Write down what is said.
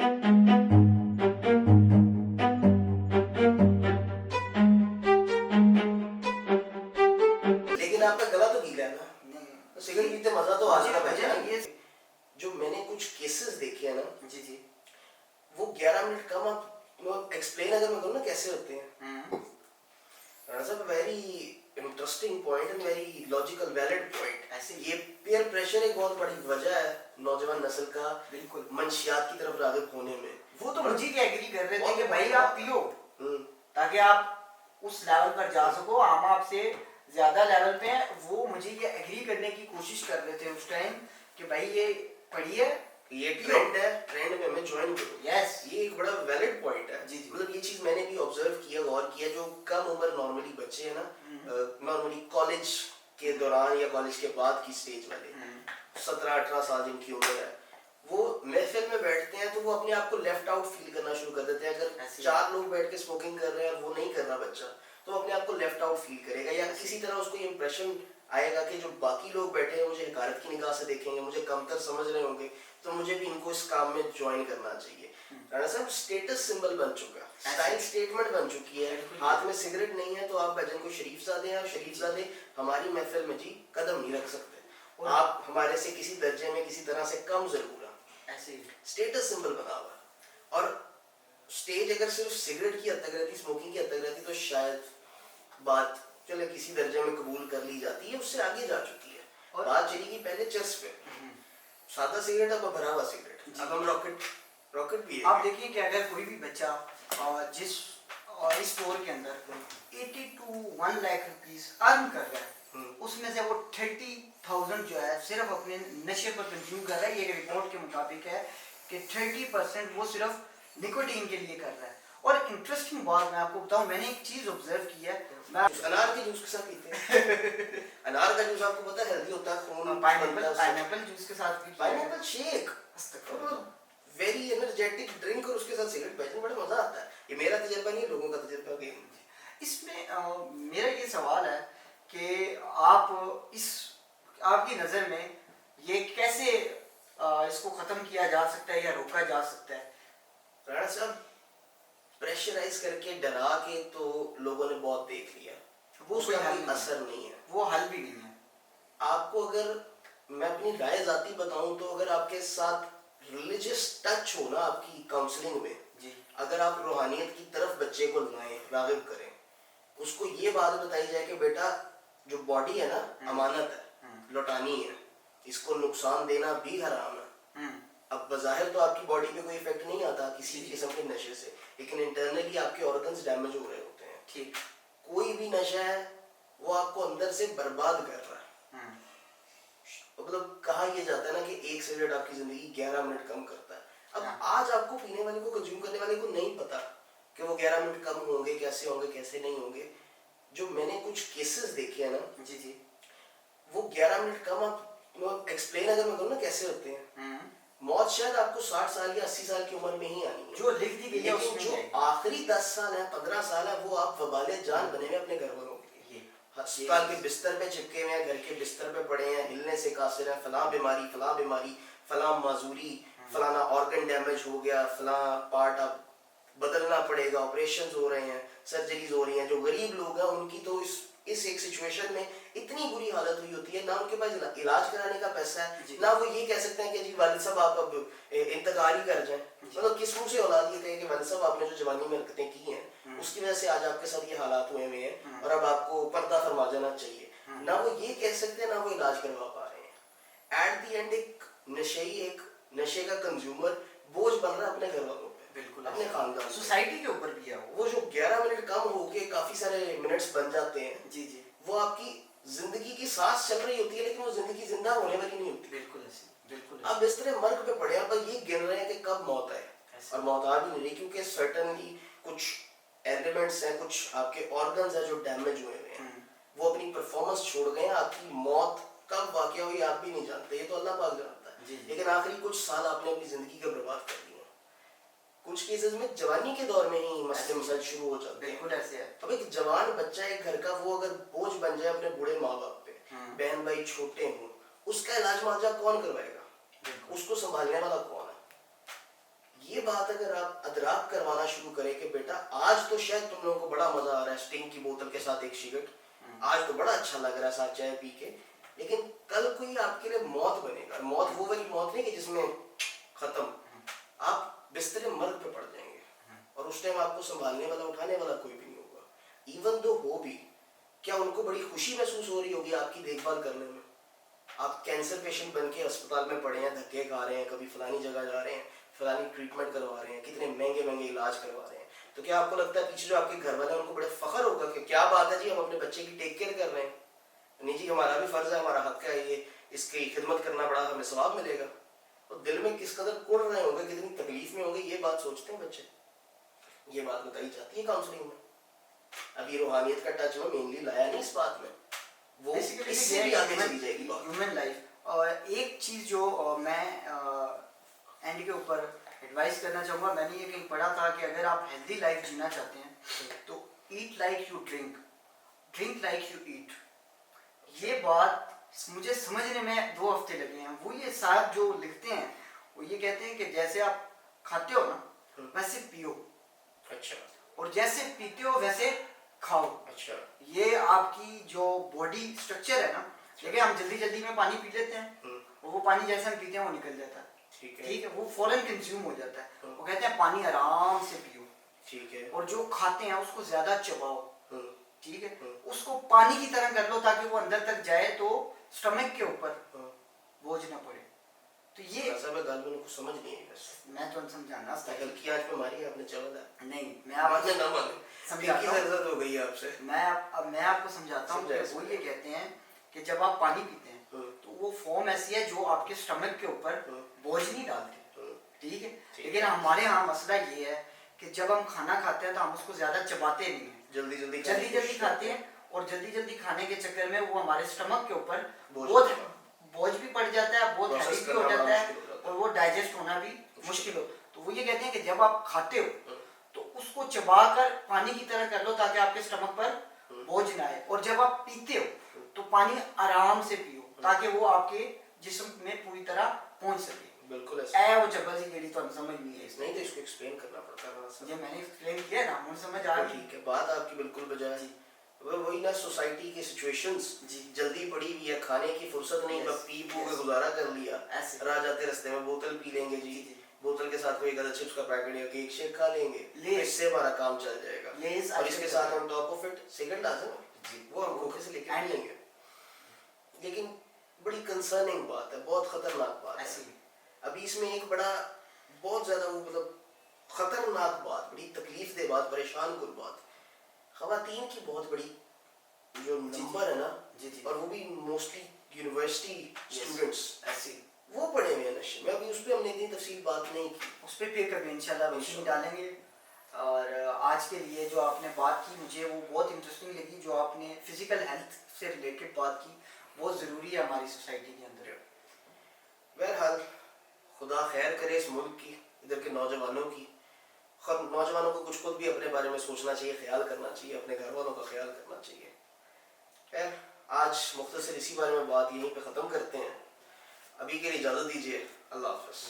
लेकिन आपका गला तो गीला है ना, तो सिगरेट पीते मजा तो आता है। ये जो मैंने कुछ केसेस देखे हैं ना, जी जी, वो 11 मिनट कम आप एक्सप्लेन अगर मैं करूँ ना कैसे होते हैं, very interesting point and very logical valid point. ऐसे ये पीयर प्रेशर एक बहुत बड़ी वजह है नौजवान नस्ल का बिल्कुल मंशियात की तरफ राग़िब होने में। वो तो मुझे भी एग्री कर रहे थे कि भाई आप पियो ताकि आप उस लेवल पर जा सको, हम आपसे ज्यादा लेवल पे हैं। वो मुझे ये एग्री करने की कोशिश कर रहे थे उस टाइम कि भाई ये पढ़िए, ये ट्रेंड है, ट्रेंड में हमें ज्वाइन करो। यस, ये एक बड़ा वैलिड पॉइंट है। जी जी, मतलब ये चीज मैंने भी ऑब्जर्व किया, गौर किया। जो कम उम्र नॉर्मली बच्चे हैं ना, नॉर्मली कॉलेज के दौरान या कॉलेज के बाद की स्टेज वाले 17-18 साल जिनकी उम्र है, वो महफिल में बैठते हैं तो वो अपने आप को लेफ्ट आउट फील करना शुरू कर देते हैं। अगर 4 लोग बैठ के स्मोकिंग कर रहे हैं और वो नहीं कर रहा बच्चा, तो अपने आप को लेफ्ट आउट फील करेगा, या किसी तरह उसको ये इंप्रेशन आएगा कि जो बाकी लोग बैठे हैं मुझे हकारत की निगाह से देखेंगे, मुझे कमतर समझ रहे होंगे, तो मुझे भी इनको इस काम में ज्वाइन करना चाहिए। राणा साहब, स्टेटस सिंबल बन चुका है, स्टाइल स्टेटमेंट बन चुकी है। हाथ में सिगरेट नहीं है तो आप भजन को शरीफजादे हैं, और शरीफजादे हमारी महफिल में जी कदम नहीं रख सकते। आप हमारे से किसी दर्जे में किसी तरह से कम जरूर हैं, ऐसे स्टेटस सिंबल बना हुआ है। और स्टेज अगर सिर्फ सिगरेट की हद तक रहती, स्मोकिंग की हद तक रहती, तो शायद बात चले किसी दर्जे में कबूल कर ली जाती है, उससे आगे जा चुकी है। और बात चली गई पहले चर्च पे, सादा सिगरेट, अब भरा हुआ सिगरेट, अब हम रॉकेट भी है। आप देखिए कि अगर कोई भी बच्चा जिस इस स्टोर के अंदर 80 to 1 लाख रुपीस अर्न कर रहा है, उसमें से वो 30,000 जो है सिर्फ अपने नशे पर कंज्यूम कर रहा है। ये रिपोर्ट के मुताबिक है कि 30% वो सिर्फ निकोटीन के लिए कर रहा है। और इंटरेस्टिंग बात मैं आपको बताऊं, मैंने एक चीज ऑब्जर्व की है, अनार के जूस के साथ पीते हैं। अनार का जूस आपको पता है हेल्दी होता है, खून, पाइनएप्पल जूस के साथ भी, pineapple shake, very energetic drink, और उसके साथ सिगरेट पीने में बड़ा मजा आता है। ये मेरा तजुर्बा नहीं, लोगों का तजुर्बा है। इसमें मेरा ये सवाल है कि आप इस आपकी नज़र में ये कैसे इसको ख़त्म किया जा सकता है या रोका जा सकता है? राणा साहब, प्रेशराइज करके डरा के तो लोगों ने बहुत देख लिया, वो उसका कोई असर नहीं है, वो हल भी नहीं है। आपको अगर मैं अपनी राय जाती बताऊं तो अगर आपके साथ रिलीजियस टच हो ना आपकी काउंसलिंग में जी, अगर आप रूहानियत की तरफ बच्चे को लाएं, राग़िब करें, उसको ये बात बताई जाए कि बेटा जो बॉडी है ना अमानत है, लौटानी है, इसको नुकसान देना भी हराम है। अब बज़ाहिर तो आपकी बॉडी पे कोई इफेक्ट नहीं आता किसी किस्म के नशे से, लेकिन इंटरनली आपके ऑर्गन्स डैमेज हो रहे होते हैं। ठीक, कोई भी नशा है वो आपको अंदर से बर्बाद कर रहा है। मतलब कहा यह जाता है ना कि एक सिगरेट आपकी जिंदगी 11 मिनट कम करता है। अब आज आपको पीने वाले को, कंज्यूम करने वाले को नहीं पता कि वो 11 मिनट कम होंगे, कैसे नहीं होंगे। जो मैंने कुछ केसेस देखे हैं ना, जी जी, वो 11 मिनट कम आप एक्सप्लेन अगर मैं करूँ ना कैसे होते हैं, मौत शायद आपको 60 साल या 80 साल की उम्र में ही आनी है, जो लिख दी गई है उसमें। जो आखिरी 10 साल है, 15 साल है, वो आप वबाले जान बने हुए अपने घर वालों के लिए। अस्पताल के बिस्तर पे चिपके हुए हैं, घर के बिस्तर पे पड़े हैं, हिलने से कासिर हैं, फलां बीमारी, फलां माजूरी, फलाना ऑर्गन डैमेज हो गया, फलां पार्ट अब बदलना पड़ेगा, ऑपरेशंस हो रहे हैं, सर्जरीज हो रही हैं। जो गरीब लोग हैं उनकी तो इस एक सिचुएशन में इतनी बुरी हालत हुई होती है, ना उनके पास इलाज कराने का पैसा है, ना वो ये कह सकते हैं कि जी वालिद साहब आप अब इंतकाल ही कर जाएं। मतलब किस मुंह से औलाद ये कहे कि वालिद साहब आपने जो जवानी में हरकतें की हैं उसकी वजह से आज आपके साथ ये हालात हुए हैं और अब आपको पर्दा फरमा जाना चाहिए, ना वो ये कह सकते हैं, ना वो इलाज करवा पा रहे हैं। एट द एंड एक नशे का कंज्यूमर बोझ बन रहा है अपने घर वालों पे, बिल्कुल अपने खानदान, सोसाइटी के ऊपर भी है। वो जो 11 मिनट कम होके काफी सारे मिनट्स बन जाते हैं, जी जी, वो आपकी जिंदगी की सांस चल रही होती है, लेकिन वो जिंदगी जिंदा होने वाली नहीं होती। बिल्कुल ऐसे, बिल्कुल आप इस तरह मर्ग पे पड़े, आप ये गिन रहे हैं कि कब मौत आए, और मौत आ भी नहीं रही, क्योंकि सर्टेनली कुछ एलिमेंट्स हैं, कुछ आपके ऑर्गन्स हैं जो डैमेज हुए हैं, वो अपनी परफॉर्मेंस छोड़ गए हैं। आपकी मौत कब वाकया हुई आप भी नहीं जानते, ये तो अल्लाह पाक जानता है, लेकिन आखिरी कुछ साल आपने अपनी जिंदगी का बर्बाद कर दिया। कुछ केसेस में जवानी के दौर में ही मसले मसाइल शुरू हो जाते हैं। बिल्कुल ऐसे है। अब एक जवान बच्चा एक घर का, वो अगर बोझ बन जाए अपने बूढ़े माँ बाप पे, बहन भाई छोटे हों, उसका इलाज मुआवजा कौन करवाएगा, उसको संभालने वाला कौन है? یہ بات اگر آپ ادراک کروانا شروع کریں کہ بیٹا آج تو شاید تم لوگوں کو بڑا مزہ آ رہا ہے اسٹنگ کی بوتل کے ساتھ ایک سگریٹ، آج تو بڑا اچھا لگ رہا ہے ساتھ چائے پی کے، لیکن کل کوئی آپ کے لیے موت بنے گا. موت وہ والی موت نہیں کہ جس میں ختم، آپ بستر مرگ پہ پڑ جائیں گے اور اس ٹائم آپ کو سنبھالنے والا اٹھانے والا کوئی بھی نہیں ہوگا. ایون دو ہو بھی، کیا ان کو بڑی خوشی محسوس ہو رہی ہوگی آپ کی دیکھ بھال کرنے میں؟ آپ کینسر پیشنٹ بن کے اسپتال میں پڑے ہیں، دھکے کھا رہے ہیں، کبھی فلانی جگہ جا رہے ہیں، فلانی ٹریٹمنٹ کروا رہے ہیں، کتنے مہنگے مہنگے علاج کروا رہے ہیں، تو کیا آپ کو لگتا ہے پیچھے جو آپ کے گھر والے ہیں ان کو بڑے فخر ہوگا کہ کیا بات ہے جی ہم اپنے بچے کی ٹیک کیئر کر رہے ہیں؟ نہیں جی، ہمارا بھی فرض ہے، ہمارا حق ہے، یہ اس کی خدمت کرنا بڑا ہمیں ثواب ملے گا. تو دل میں کس قدر کڑ رہے ہوں گے، کتنی تکلیف میں ہوں گے، یہ بات سوچتے ہیں بچے. یہ بات بتائی جاتی ہے کاؤنسلنگ میں. ابھی روحانیت کا ٹچ میں مینلی لایا نہیں اس بات میں، وہ اس سے بھی آگے چلی جائے گی بات. Human life. اور ایک چیز جو میں اینڈ کے اوپر ایڈوائز کرنا چاہوں گا، میں نے یہ کہیں پڑھا تھا کہ اگر آپ ہیلدی لائف جینا چاہتے ہیں تو eat like you drink, drink like you eat. یہ بات مجھے سمجھنے میں 2 ہفتے لگے ہیں. وہ یہ صاحب جو لکھتے ہیں وہ یہ کہتے ہیں کہ جیسے آپ کھاتے ہو نا ویسے پیو، اچھا، اور جیسے پیتے ہو ویسے کھاؤ. اچھا، یہ آپ کی جو باڈی اسٹرکچر ہے نا، دیکھیں ہم جلدی جلدی میں پانی پی لیتے ہیں اور وہ پانی جیسے ہم پیتے ہیں وہ نکل جاتا ہے، ٹھیک ہے، وہ فوراً کنزیوم ہو جاتا ہے. وہ کہتے ہیں پانی آرام سے پیو، ٹھیک ہے، اور جو کھاتے ہیں اس کو زیادہ چباؤ، ٹھیک ہے، اس کو پانی کی طرح کر لو تاکہ وہ اندر تک جائے تو سٹمک کے اوپر بوجھ نہ پڑے. تو یہ سب گل میں کچھ سمجھ نہیں ہے، بس میں تو سمجھانا ہلکی آنچ پہ ماری آپ نے چل نہیں، میں آپ کو نہ مانے سمجھاتا ہوں. ضرورت ہو گئی ہے آپ سے. میں آپ کو سمجھاتا ہوں کہ وہ یہ کہتے ہیں کہ جب آپ پانی پیتے ہیں تو وہ فارم ایسی ہے جو آپ کے سٹمک کے اوپر بوجھ نہیں ڈالتے، ٹھیک ہے. لیکن ہمارے ہاں مسئلہ یہ ہے کہ جب ہم کھانا کھاتے ہیں تو ہم اس کو زیادہ چباتے نہیں ہیں، جلدی جلدی جلدی جلدی کھاتے ہیں، اور جلدی جلدی کھانے کے چکر میں وہ ہمارے سٹمک کے اوپر بوجھ بھی پڑ جاتا ہے، بہت ہیوی بھی ہو جاتا ہے، اور وہ ڈائجسٹ ہونا بھی مشکل ہو. تو وہ یہ کہتے ہیں کہ جب آپ کھاتے ہو تو اس کو چبا کر پانی کی طرح کر لو تاکہ آپ کے سٹمک پر بوجھ نہ آئے، اور جب آپ پیتے ہو تو پانی آرام سے پیو تاکہ وہ آپ کے جسم میں پوری طرح پہنچ سکے. بالکل اے وہ جبل سی گیڑی تو ہم سمجھ نہیں ہے، نہیں تو اس کو ایکسپلین کرنا پڑتا ہے. یہ میں نے ایکسپلین کیا نا، مجھے سمجھ آ گئی. ٹھیک ہے، بات آپ کی بالکل بجائے وہی نا سوسائٹی کی سچویشنز جلدی پڑی ہوئی ہے، کھانے کی فرصت نہیں، بس پی پو کے گزارا کر لیا، راہ جاتے رستے میں بوتل پی لیں گے جی، بوتل کے ساتھ کوئی غلط چپس کا پیکٹ یا کیک شیک کھا لیں گے، اس سے ہمارا کام چل جائے گا. اور اس کے ساتھ ہم ٹاپ آف اٹ سگریٹ لازم ہے، وہ ہم کھوکھے سے لے کے پی لیں گے. لیکن بڑی کنسرننگ بات ہے، بہت خطرناک بات ہے. ابھی اس میں ایک بڑا بہت زیادہ وہ مطلب خطرناک بات، بڑی تکلیف دہ بات، پریشان کن بات، خواتین کی بہت بڑی جو نمبر ہے نا، اور وہ بھی موسٹلی یونیورسٹی اسٹوڈنٹس وہ پڑے ہوئے ہیں نشے میں. ابھی اس پہ ہم نے اتنی تفصیل بات نہیں کی، اس پہ پھر کبھی انشاءاللہ روشنی ڈالیں گے. اور آج کے لیے جو آپ نے بات کی مجھے وہ بہت انٹرسٹنگ لگی، جو آپ نے فزیکل ہیلتھ سے ریلیٹڈ بات کی، بہت ضروری ہے ہماری سوسائٹی کے اندر. بہرحال خدا خیر کرے اس ملک کی، ادھر کے نوجوانوں کی. نوجوانوں کو کچھ خود بھی اپنے بارے میں سوچنا چاہیے، خیال کرنا چاہیے، اپنے گھر والوں کا خیال کرنا چاہیے. خیر آج مختصر اسی بارے میں بات یہیں پہ ختم کرتے ہیں. ابھی کے لیے اجازت دیجیے، اللہ حافظ.